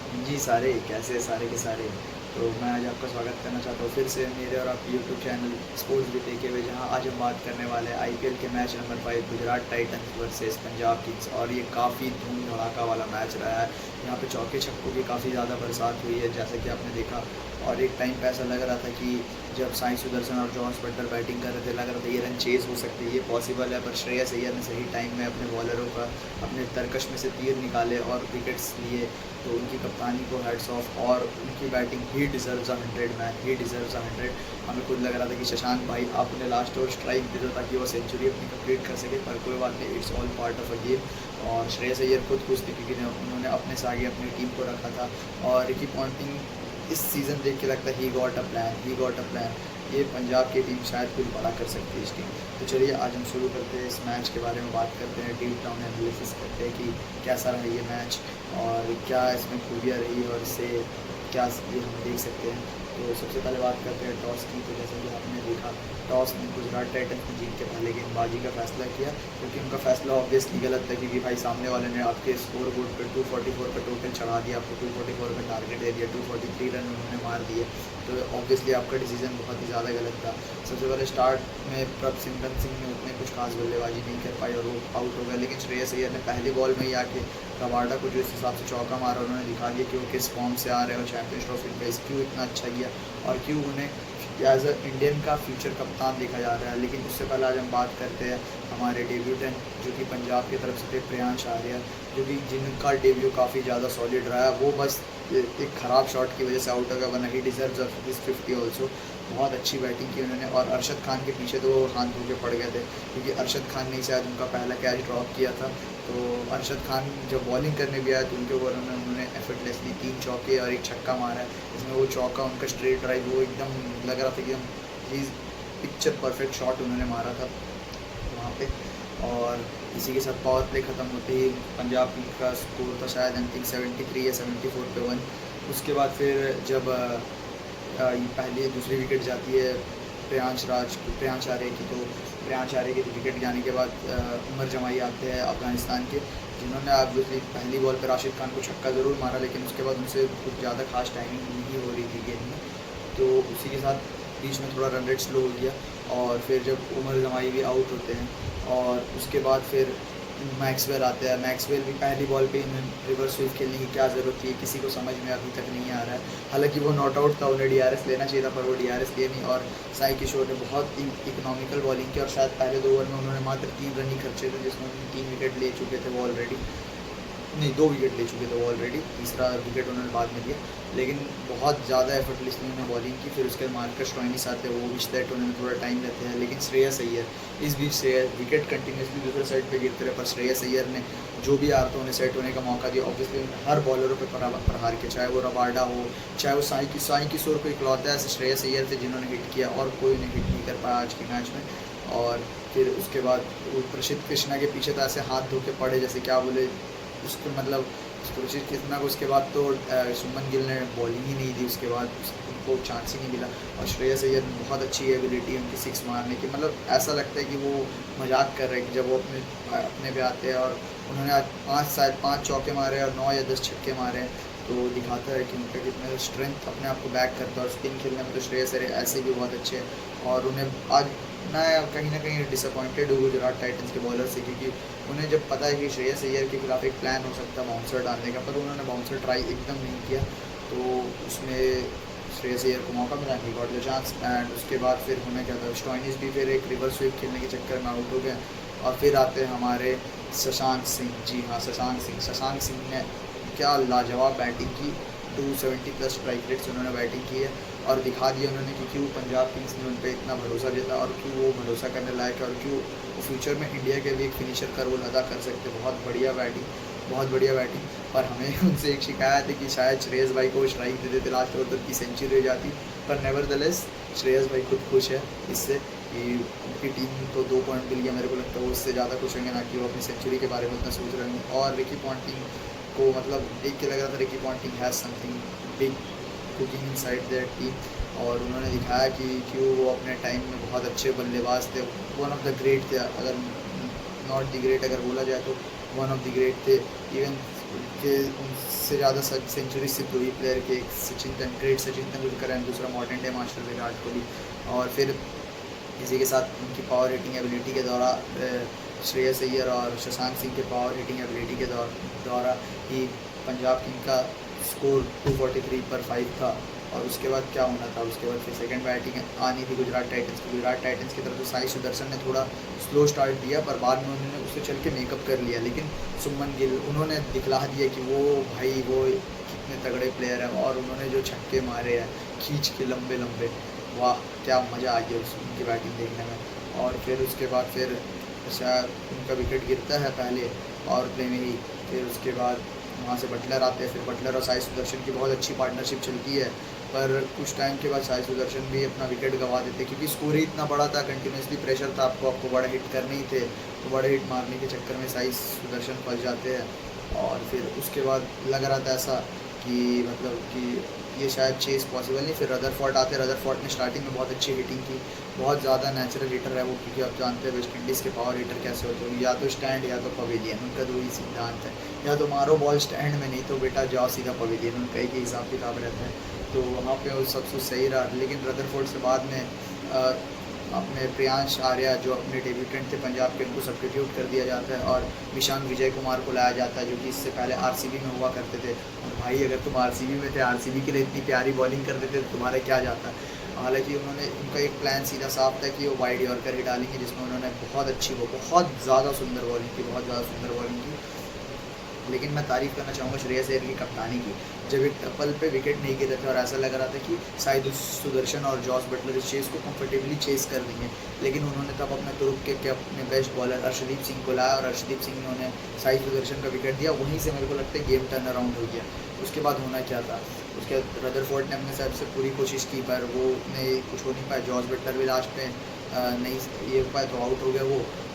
जी सारे कैसे सारे के सारे। तो मैं आज आपका स्वागत करना चाहता हूँ फिर से मेरे और आपके यूट्यूब चैनल स्पोर्ट्स भी देखे हुए, जहाँ आज हम बात करने वाले हैं आईपीएल के match number 5 Gujarat Titans versus Punjab Kings. और ये काफ़ी धूम धड़ाका वाला मैच रहा है। यहाँ पे चौके छक्कों की काफ़ी ज़्यादा बरसात हुई है, जैसे कि आपने देखा। और एक टाइम पे ऐसा लग रहा था कि जब साई सुदर्शन और जॉस बटलर बैटिंग कर रहे थे, लग रहा था ये रन चेज़ हो सकते हैं, ये पॉसिबल है। पर श्रेयस अय्यर ने सही टाइम में अपने बॉलरों का अपने तरकश में से तीर निकाले और विकेट्स लिए। तो उनकी कप्तानी को हेड्स ऑफ, और उनकी batting he deserves 100 man, he deserves 100। हमें खुद लग रहा था कि शशांक भाई आप उन्हें लास्ट ओवर स्ट्राइक दे दो ताकि वो सेंचुरी अपनी कंप्लीट कर सके, पर कोई बात नहीं, it's all part of a game. और श्रेयस अय्यर खुद खुश थे क्योंकि उन्होंने अपने से आगे अपनी टीम को रखा था। और रिकी पॉन्टिंग इस सीज़न देख के लगता है he got a plan, he got a plan. ये पंजाब की टीम शायद कुछ बड़ा कर सकती है इस टीम। तो चलिए आज हम शुरू करते हैं, इस मैच के बारे में बात करते हैं, डीप डाउन एनालिसिस करते हैं कि कैसा रहा ये मैच और क्या इसमें खूबियाँ रही और इससे क्या ये हम देख सकते हैं। तो सबसे पहले बात करते हैं टॉस की। तो जैसे कि आपने देखा, टॉस में गुजरात टाइटंस ने जीत के पहले गेंदबाजी का फैसला किया, क्योंकि उनका फैसला ऑब्वियसली गलत था, क्योंकि भाई सामने वाले ने आपके स्कोर बोर्ड पर 244 का टोटल चढ़ा दिया, आपको 244 का टारगेट दे दिया, 243 रन उन्होंने मार दिए। तो ऑब्वियसली आपका डिसीजन बहुत ही ज़्यादा गलत था। सबसे पहले स्टार्ट में प्रभसिमरन सिंह ने उतने कुछ खास बल्लेबाजी नहीं कर पाई और वो आउट हो गया, लेकिन श्रेयस अय्यर ने पहली बॉल में ही आके रबाडा को जो इस हिसाब से चौका मारा, उन्होंने दिखा दिया कि वो किस फॉर्म से आ रहे हैं और चैंपियंस ट्रॉफी का क्यों इतना अच्छा किया और क्यों उन्हें एज अ इंडियन का फ्यूचर कप्तान देखा जा रहा है। लेकिन उससे पहले आज हम बात करते हैं हमारे डेब्यूटेंट, जो कि पंजाब की तरफ से थे, प्रियांश आर्या, जो कि जिनका डेब्यू काफ़ी ज़्यादा सॉलिड रहा है। वो बस एक ख़राब शॉट की वजह से आउट हो गया, वरना ही डिजर्व्स ऑफ दिस 50 ऑल्सो। बहुत अच्छी बैटिंग की उन्होंने, और अरशद खान के पीछे तो हाथ धो के पड़ गए थे, क्योंकि अरशद खान ने शायद उनका पहला कैच ड्रॉप किया था। तो अरशद खान जब बॉलिंग करने भी आया तो उनके ओवर में उन्होंने एफर्टलेसली 3 चौके और एक छक्का मारा है। इसमें वो चौका उनका स्ट्रेट ड्राइव, वो एकदम लग रहा था कि एकदम पिक्चर परफेक्ट शॉट उन्होंने मारा था वहाँ पे। और इसी के साथ पावर प्ले ख़त्म होते ही पंजाब का स्कोर था शायद अंतिम 73 या 74 पे 1। उसके बाद फिर जब पहली दूसरी विकेट जाती है प्रियांश आर्य की, तो प्रियांश आर्य की विकेट जाने के बाद उमर जमाई आते हैं अफगानिस्तान के, जिन्होंने ऑब्वियसली पहली बॉल पर राशिद खान को छक्का ज़रूर मारा, लेकिन उसके बाद उनसे कुछ ज़्यादा खास टाइमिंग नहीं हो रही थी गेंद में। तो उसी के साथ बीच में थोड़ा रन रेट स्लो हो गया, और फिर जब उमर जमाई भी आउट होते हैं और उसके बाद फिर मैक्सवेल आते हैं। मैक्सवेल भी पहली बॉल पे रिवर्स स्वीप खेलने की क्या ज़रूरत थी, किसी को समझ में अभी तक नहीं आ रहा है। हालांकि वो नॉट आउट था, उन्हें डीआरएस लेना चाहिए था, पर वो डीआरएस लिए नहीं। और साई किशोर ने बहुत इकोनॉमिकल बॉलिंग की, और शायद पहले 2 ओवर में उन्होंने मात्र 3 रन ही खर्चे थे, जिसमें उन्होंने 3 विकेट ले चुके थे वो ऑलरेडी, नहीं 2 विकेट ले चुके थे वो ऑलरेडी, तीसरा विकेट उन्होंने बाद में दिया। लेकिन बहुत ज़्यादा एफर्टलेसली उन्होंने बॉलिंग की। फिर उसके बाद मार्कस स्टोइनिस आते हैं, वो भी दैट उन्होंने थोड़ा टाइम लेते हैं। लेकिन श्रेयस अय्यर, इस बीच श्रेयस विकेट कंटिन्यूसली दूसरे साइड पे गिरते रहे, पर श्रेयस अय्यर ने जो भी आ रहा था उन्हें सेट होने का मौका दिया। ऑब्वियसली हर बॉलरों पे प्रहार के, चाहे वो रबाडा हो, चाहे वो साई किशोर को इकलौता ऐसे श्रेयस अय्यर थे जिन्होंने हिट किया, और कोई उन्हें हिट नहीं कर पाया आज के मैच में। और फिर उसके बाद वो प्रसिद्ध कृष्णा के पीछे तो ऐसे हाथ धो के पड़े, जैसे क्या बोले उसको, मतलब प्रसिद्ध कृष्णा को उसके बाद तो सुमन गिल ने बॉलिंग ही नहीं दी, उसके बाद उनको चांस ही नहीं मिला। और श्रेयस अय्यर में बहुत अच्छी एबिलिटी है उनकी 6 मारने की, मतलब ऐसा लगता है कि वो मजाक कर रहे हैं कि जब वो अपने पे आते हैं। और उन्होंने आज शायद 5 चौके मारे और 9 या 10 छक्के मारे हैं, तो दिखाता है कि उनका कितना स्ट्रेंथ अपने आप को बैक करता है। और स्पिन खेलने में तो श्रेयस अय्यर ऐसे भी बहुत अच्छे हैं। और उन्हें आज मैं कहीं ना कहीं डिसअपॉइंटेड हूँ गुजरात टाइटंस के बॉलर से, क्योंकि उन्हें जब पता है कि श्रेयस अय्यर के खिलाफ एक प्लान हो सकता है बाउंसर डालने का, पर उन्होंने बाउंसर ट्राई एकदम नहीं किया। तो उसमें श्रेयस अय्यर को मौका मिला, he got the chance. And उसके बाद फिर उन्हें क्या था, स्टोइनिस भी फिर एक रिवर्स स्वीप खेलने के चक्कर में आउट हो गए। और फिर आते हैं हमारे शशांक सिंह, जी हाँ शशांक सिंह ने क्या लाजवाब बैटिंग की, 270 प्लस स्ट्राइक रेट्स उन्होंने बैटिंग की है, और दिखा दिया उन्होंने कि क्यों पंजाब किंग्स ने उन पर इतना भरोसा दिया और क्यों वो भरोसा करने लायक है, और क्यों वो फ्यूचर में इंडिया के लिए एक फिनिशर का रोल अदा कर सकते। बहुत बढ़िया बैटिंग, बहुत बढ़िया बैटिंग। पर हमें उनसे एक शिकायत है कि शायद श्रेयस भाई को स्ट्राइक दे देते लास्ट ओवर तक की सेंचुरी हो जाती, पर नेवरदलेस श्रेयस भाई खुद खुश है इससे कि उनकी टीम को 2 पॉइंट मिल गया। मेरे को लगता है वो उससे ज़्यादा खुश होंगे, ना कि वो अपनी सेंचुरी के बारे में उतना सोच रहे हैं। और रिकी पॉन्टिंग को मतलब देख के लग रहा था Ricky Ponting has something big cooking inside their team, और उन्होंने दिखाया कि क्यों वो अपने टाइम में बहुत अच्छे बल्लेबाज थे, वन ऑफ द ग्रेट थे, अगर नॉट द ग्रेट अगर बोला जाए तो वन ऑफ द ग्रेट थे। इवन उनके उनसे ज़्यादा सेंचुरी सिर्फ 2 ही प्लेयर के, एक ग्रेट सचिन तेंदुलकर एंड दूसरा modern day master Virat Kohli. और फिर इसी के साथ उनकी पावर हिटिंग एबिलिटी के द्वारा श्रेयस अय्यर और शशांक सिंह के पावर हिटिंग एबिलिटी के द्वारा ही पंजाब किंग का स्कोर 243 पर 5 था। और उसके बाद क्या होना था, उसके बाद फिर सेकंड बैटिंग आनी थी गुजरात टाइटंस की तरफ से साई सुदर्शन ने थोड़ा स्लो स्टार्ट दिया, पर बाद में उन्होंने उससे चल के मेकअप कर लिया। लेकिन सुमन गिल उन्होंने दिखला दिया कि वो भाई वो कितने तगड़े प्लेयर हैं, और उन्होंने जो छक्के मारे हैं खींच के लंबे लंबे, वाह क्या मज़ा आ गया उनकी बैटिंग देखने में। और फिर उसके बाद फिर शायद उनका विकेट गिरता है पहले पावर प्ले में ही, फिर उसके बाद वहाँ से बटलर आते हैं, फिर बटलर और साई सुदर्शन की बहुत अच्छी पार्टनरशिप चलती है। पर कुछ टाइम के बाद साई सुदर्शन भी अपना विकेट गंवा देते, क्योंकि स्कोर ही इतना बड़ा था, कंटिन्यूसली प्रेशर था, आपको बड़ा हिट करने ही थे, तो बड़े हिट मारने के चक्कर में साई सुदर्शन फंस जाते हैं। और फिर उसके बाद लग रहा था ऐसा कि मतलब कि ये शायद चेस पॉसिबल नहीं। फिर रदरफोर्ड आते हैं, रदरफोर्ड ने स्टार्टिंग में बहुत अच्छी हिटिंग की, बहुत ज़्यादा नेचुरल हिटर है वो, क्योंकि आप जानते हैं वेस्ट इंडीज़ के पावर हिटर कैसे होते हैं, या तो स्टैंड या तो पवेलियन, उनका 2 ही सिद्धांत है, या तो मारो बॉल स्टैंड में, नहीं तो बेटा जाओ सीधा पवेलियन, उनका एक ही हिसाब किताब रहता है। तो वहाँ पे वो सब कुछ सही रहा। लेकिन रदरफोर्ड से बाद में अपने प्रियांश आर्या जो अपने डेब्यूटेंट थे पंजाब के, उनको सब्स्टिट्यूट कर दिया जाता है और विशांत विजय कुमार को लाया जाता है, जो कि इससे पहले आरसीबी में हुआ करते थे। और भाई अगर तुम आरसीबी में थे, आरसीबी के लिए इतनी प्यारी बॉलिंग कर देते तो तुम्हारा क्या जाता। हालांकि उन्होंने उनका एक प्लान सीधा साफ था कि वो वाइड यॉर्कर ही डालेंगे, जिसमें उन्होंने बहुत ज़्यादा सुंदर बॉलिंग की। लेकिन मैं तारीफ़ करना चाहूँगा श्रेयस अय्यर की कप्तानी की, जब एक टप्पल पे विकेट नहीं गिरे थे और ऐसा लग रहा था कि साई सुदर्शन और जॉस बटलर इस चेस को कंफर्टेबली चेस कर देंगे, लेकिन उन्होंने तब अपने तुर्क के अपने बेस्ट बॉलर अर्शदीप सिंह को लाया और अर्शदीप सिंह ने उन्हें साई सुदर्शन का विकेट दिया। वहीं से मेरे को लगता है गेम टर्न अराउंड हो गया। उसके बाद होना क्या था, उसके बाद रदरफोर्ड ने अपने साइड से पूरी कोशिश की, पर वो नहीं कुछ हो नहीं पाया। जॉस बटलर भी लास्ट में नहीं ये हो पाया तो आउट हो गया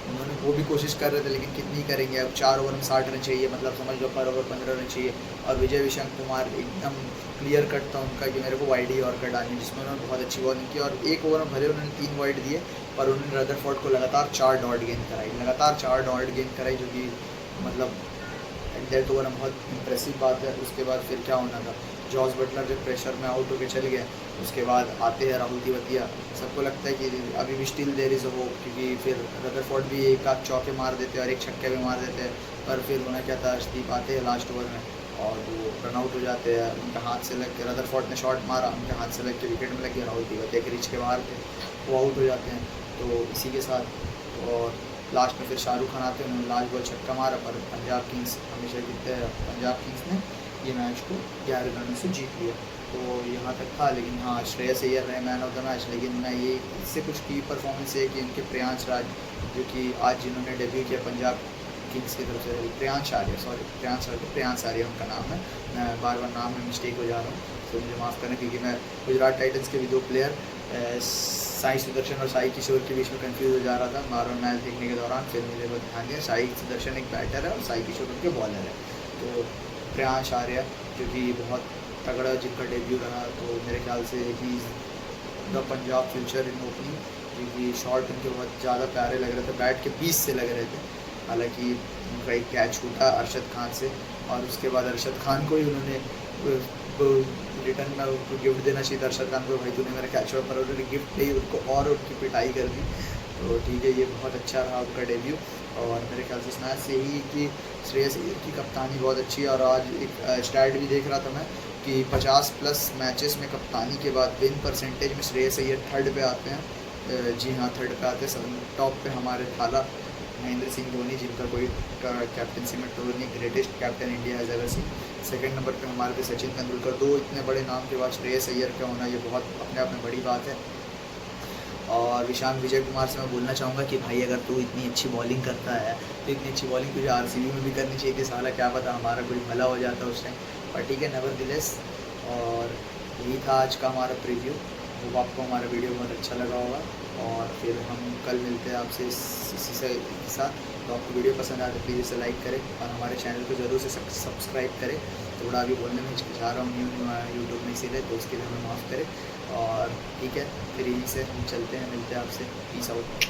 उन्होंने वो भी कोशिश कर रहे थे, लेकिन कितनी करेंगे। अब 4 ओवर में 60 रन चाहिए, मतलब समझ लो पर ओवर 15 रन चाहिए। और विजय विशांत कुमार एकदम क्लियर कट था उनका कि मेरे को वाइड ही और कट डालनी, जिसमें उन्होंने बहुत अच्छी बॉलिंग की। और एक ओवर में भले उन्होंने 3 वाइड दिए, पर उन्होंने रदरफोर्ड को लगातार 4 डॉट गेंद कराई, जो कि मतलब डेथ ओवर में बहुत इंप्रेसिव बात है। उसके बाद फिर क्या होना था, जॉस बटलर जब प्रेशर में आउट होकर चल गया, उसके बाद आते हैं राहुल तिवतिया। सबको लगता है कि अभी भी still there is a hope, क्योंकि फिर रदरफोर्ड भी एक आध चौके मार देते हैं और एक छक्के भी मार देते हैं। पर फिर होना क्या था, अर्शदीप आते हैं लास्ट ओवर में और वो रन आउट हो जाते हैं। उनके हाथ से लग के रदरफोर्ड ने शॉट मारा, उनके हाथ से लग के विकेट में लग गया, राहुल तिवतिया के रिच के बाहर थे, वो आउट हो जाते हैं। तो इसी के साथ और लास्ट में फिर शाहरुख खान आते हैं, उन्होंने लास्ट बॉल छक्का मारा, पर पंजाब किंग्स हमेशा जीतते हैं। पंजाब किंग्स ने ये मैच को 11 रनों से जीत लिया। तो यहाँ तक था। लेकिन हाँ, श्रेयस अय्यर रहे मैन ऑफ द मैच। लेकिन मैं ये इससे कुछ की परफॉर्मेंस है कि उनके प्रियांश राज, जो कि आज जिन्होंने डेब्यू किया पंजाब किंग्स की तरफ से, प्रियांश आर्य उनका नाम है, मैं बार बार नाम में मिस्टेक हो जा रहा हूँ, तो मुझे माफ़ करना, क्योंकि मैं गुजरात टाइटंस के भी 2 प्लेयर साई सुदर्शन और साई किशोर के बीच में कंफ्यूज हो जा रहा था बार बार मैच देखने के दौरान। फिर मुझे बहुत ध्यान दिया, साई सुदर्शन एक बैटर है और साई किशोर उनके बॉलर है। तो प्रियांश आर्य जो कि बहुत तगड़ा जिनका डेब्यू रहा, तो मेरे ख्याल से ही the Punjab future in opening, क्योंकि शॉट उनके बहुत ज़्यादा प्यारे लग रहे थे, बैट के पीस से लग रहे थे। हालांकि उनका एक कैच छूटा अरशद खान से, और उसके बाद अरशद खान को ही उन्होंने रिटर्न में उनको गिफ्ट देना चाहिए था अरशद खान को, भाई तूने मेरा कैच हुआ, पर उन्होंने गिफ्ट नहीं, उनको और उनकी पिटाई कर दी। तो ठीक है, ये बहुत अच्छा रहा उनका डेब्यू। और मेरे ख्याल से इस मैच से ही कि श्रेयस अय्यर की कप्तानी बहुत अच्छी है। और आज एक स्टैट भी देख रहा था मैं कि 50+ मैचेस में कप्तानी के बाद विन परसेंटेज में श्रेयस अय्यर 3rd पे आते हैं। जी हाँ, 3rd पे आते हैं। टॉप पे हमारे थाला महेंद्र सिंह धोनी, जिनका कोई कैप्टनसी में टोल नहीं, greatest captain India has ever seen. 2nd number पे हमारे पे सचिन तेंदुलकर। 2 इतने बड़े नाम के बाद श्रेयस अय्यर का होना ये बहुत अपने आप में बड़ी बात है। और विशांत विजय कुमार से मैं बोलना चाहूँगा कि भाई अगर तू इतनी अच्छी बॉलिंग करता है तो इतनी अच्छी बॉलिंग तुझे आरसीबी में भी करनी चाहिए थी, साला क्या पता हमारा कोई भला हो जाता उस टाइम, पर ठीक है, नेवरदिलेस। और यही था आज का हमारा प्रीव्यू। वो आपको हमारा वीडियो बहुत अच्छा लगा होगा, और फिर हम कल मिलते हैं आपसे इसी से साथ। तो आपको वीडियो पसंद आए तो प्लीज़ इसे लाइक करें और हमारे चैनल को ज़रूर से सब्सक्राइब करें। थोड़ा अभी बोलने में हिचकिचा रहा हूँ, न्यू यूट्यूब में, इसीलिए तो उसके लिए हमें माफ़ करें। और ठीक है, फिर यहीं से हम चलते हैं, मिलते हैं आपसे। Peace out.